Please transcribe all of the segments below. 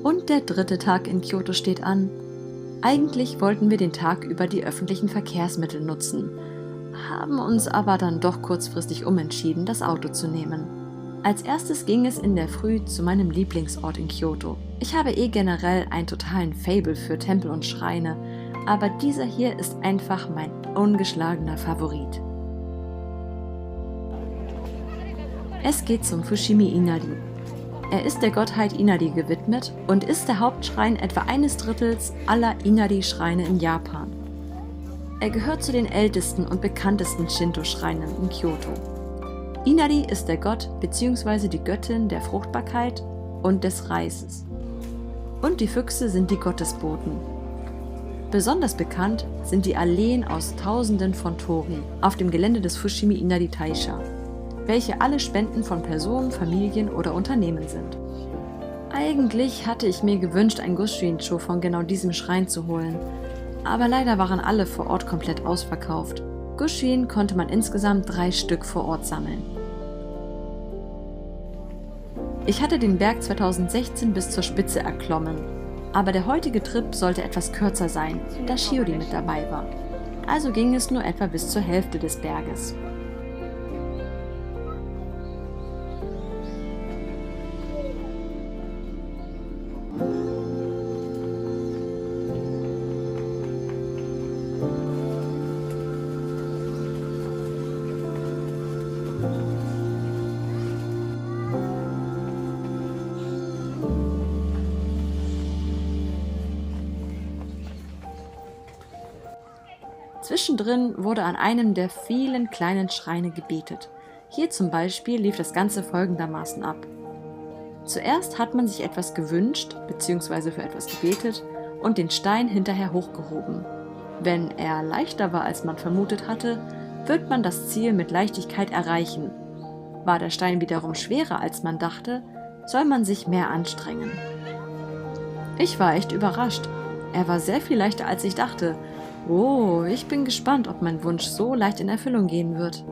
Und der dritte Tag in Kyoto steht an. Eigentlich wollten wir den Tag über die öffentlichen Verkehrsmittel nutzen, haben uns aber dann doch kurzfristig umentschieden, das Auto zu nehmen. Als erstes ging es in der Früh zu meinem Lieblingsort in Kyoto. Ich habe generell einen totalen Faible für Tempel und Schreine, aber dieser hier ist einfach mein ungeschlagener Favorit. Es geht zum Fushimi Inari. Er ist der Gottheit Inari gewidmet und ist der Hauptschrein etwa eines Drittels aller Inari-Schreine in Japan. Er gehört zu den ältesten und bekanntesten Shinto-Schreinen in Kyoto. Inari ist der Gott bzw. die Göttin der Fruchtbarkeit und des Reises. Und die Füchse sind die Gottesboten. Besonders bekannt sind die Alleen aus Tausenden von Tori auf dem Gelände des Fushimi Inari Taisha, welche alle Spenden von Personen, Familien oder Unternehmen sind. Eigentlich hatte ich mir gewünscht, ein Gushin-Cho von genau diesem Schrein zu holen, aber leider waren alle vor Ort komplett ausverkauft. Gushin konnte man insgesamt 3 Stück vor Ort sammeln. Ich hatte den Berg 2016 bis zur Spitze erklommen, aber der heutige Trip sollte etwas kürzer sein, da Shiori mit dabei war. Also ging es nur etwa bis zur Hälfte des Berges. Zwischendrin wurde an einem der vielen kleinen Schreine gebetet. Hier zum Beispiel lief das Ganze folgendermaßen ab. Zuerst hat man sich etwas gewünscht bzw. für etwas gebetet und den Stein hinterher hochgehoben. Wenn er leichter war, als man vermutet hatte, wird man das Ziel mit Leichtigkeit erreichen. War der Stein wiederum schwerer, als man dachte, soll man sich mehr anstrengen. Ich war echt überrascht. Er war sehr viel leichter, als ich dachte. Oh, ich bin gespannt, ob mein Wunsch so leicht in Erfüllung gehen wird.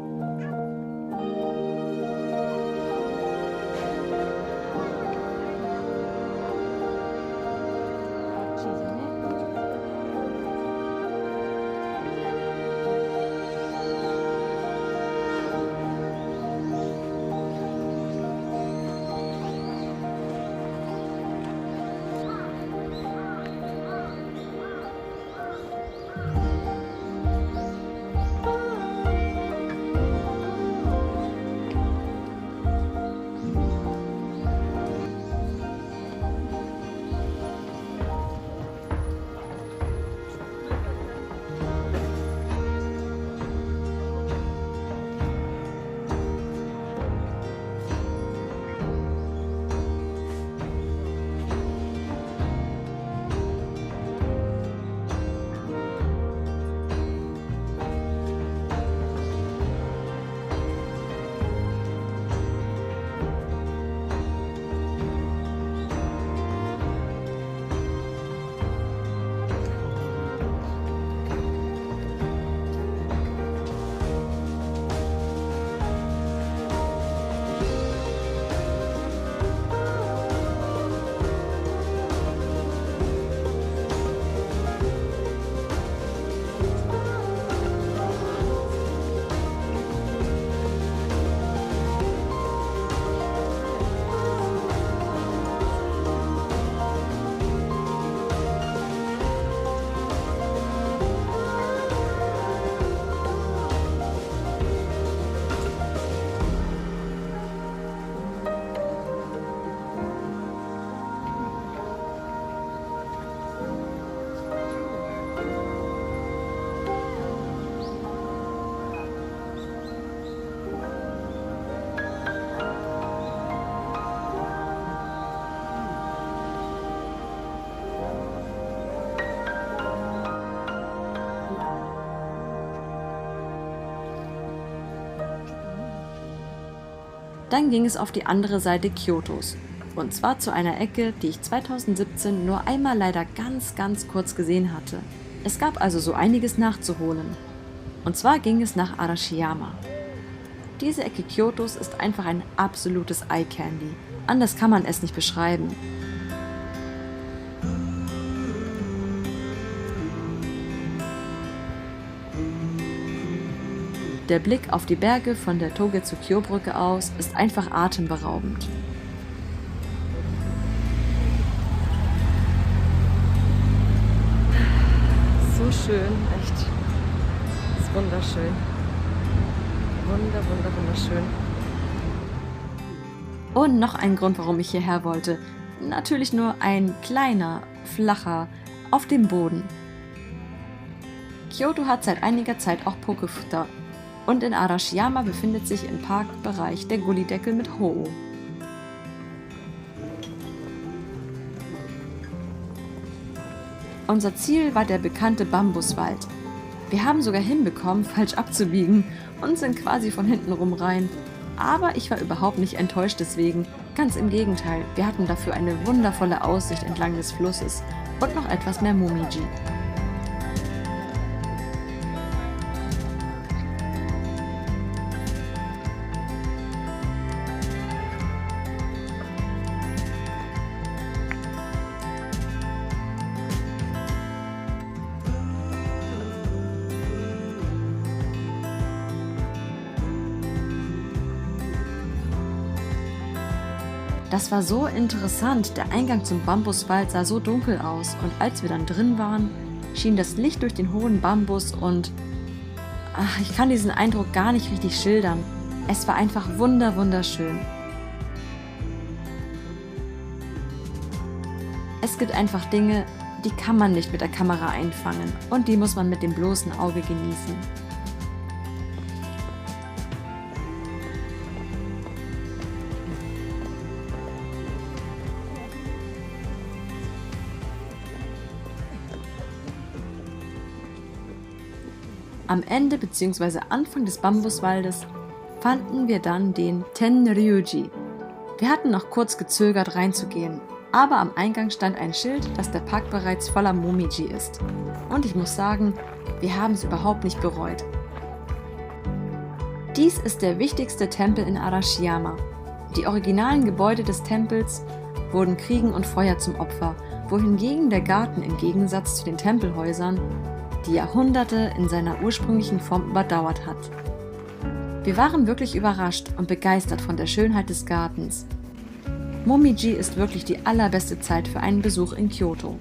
Dann ging es auf die andere Seite Kyotos, und zwar zu einer Ecke, die ich 2017 nur einmal leider ganz kurz gesehen hatte. Es gab also so einiges nachzuholen. Und zwar ging es nach Arashiyama. Diese Ecke Kyotos ist einfach ein absolutes Eye-Candy. Anders kann man es nicht beschreiben. Der Blick auf die Berge von der Togetsukyo-Brücke aus ist einfach atemberaubend. So schön, echt. Das ist wunderschön. Wunderschön. Und noch ein Grund, warum ich hierher wollte. Natürlich nur ein kleiner, flacher, auf dem Boden. Kyoto hat seit einiger Zeit auch Pokefutter. Und in Arashiyama befindet sich im Parkbereich der Gullideckel mit Ho-Oh. Unser Ziel war der bekannte Bambuswald. Wir haben sogar hinbekommen, falsch abzubiegen und sind quasi von hinten rum rein. Aber ich war überhaupt nicht enttäuscht deswegen. Ganz im Gegenteil, wir hatten dafür eine wundervolle Aussicht entlang des Flusses und noch etwas mehr Momiji. Das war so interessant, der Eingang zum Bambuswald sah so dunkel aus und als wir dann drin waren, schien das Licht durch den hohen Bambus und ich kann diesen Eindruck gar nicht richtig schildern. Es war einfach wunderschön. Es gibt einfach Dinge, die kann man nicht mit der Kamera einfangen und die muss man mit dem bloßen Auge genießen. Am Ende bzw. Anfang des Bambuswaldes fanden wir dann den Tenryuji. Wir hatten noch kurz gezögert reinzugehen, aber am Eingang stand ein Schild, dass der Park bereits voller Momiji ist. Und ich muss sagen, wir haben es überhaupt nicht bereut. Dies ist der wichtigste Tempel in Arashiyama. Die originalen Gebäude des Tempels wurden Kriegen und Feuer zum Opfer, wohingegen der Garten im Gegensatz zu den Tempelhäusern die Jahrhunderte in seiner ursprünglichen Form überdauert hat. Wir waren wirklich überrascht und begeistert von der Schönheit des Gartens. Momiji ist wirklich die allerbeste Zeit für einen Besuch in Kyoto.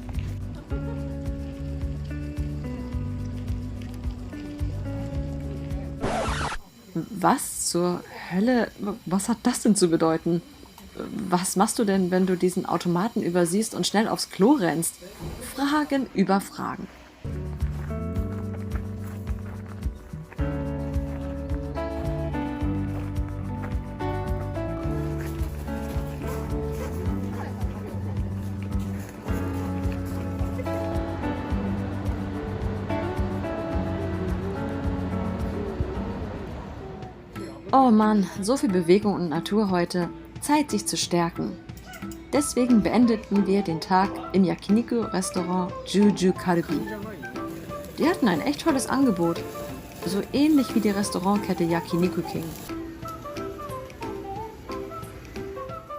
Was zur Hölle? Was hat das denn zu bedeuten? Was machst du denn, wenn du diesen Automaten übersiehst und schnell aufs Klo rennst? Fragen über Fragen. Oh Mann, so viel Bewegung und Natur heute. Zeit, sich zu stärken. Deswegen beendeten wir den Tag im Yakiniku-Restaurant Juju Kalbi. Die hatten ein echt tolles Angebot. So ähnlich wie die Restaurantkette Yakiniku King.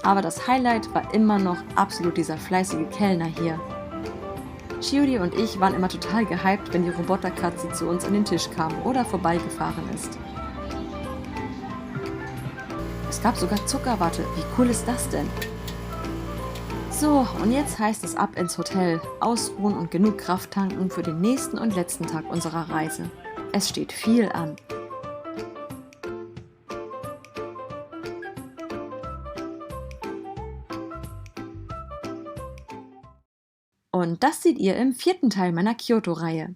Aber das Highlight war immer noch absolut dieser fleißige Kellner hier. Shiori und ich waren immer total gehypt, wenn die Roboterkatze zu uns an den Tisch kam oder vorbeigefahren ist. Es gab sogar Zuckerwatte. Wie cool ist das denn? So, und jetzt heißt es ab ins Hotel, ausruhen und genug Kraft tanken für den nächsten und letzten Tag unserer Reise. Es steht viel an. Und das seht ihr im 4. Teil meiner Kyoto-Reihe.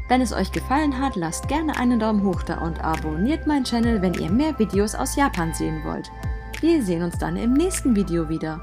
Wenn es euch gefallen hat, lasst gerne einen Daumen hoch da und abonniert meinen Channel, wenn ihr mehr Videos aus Japan sehen wollt. Wir sehen uns dann im nächsten Video wieder.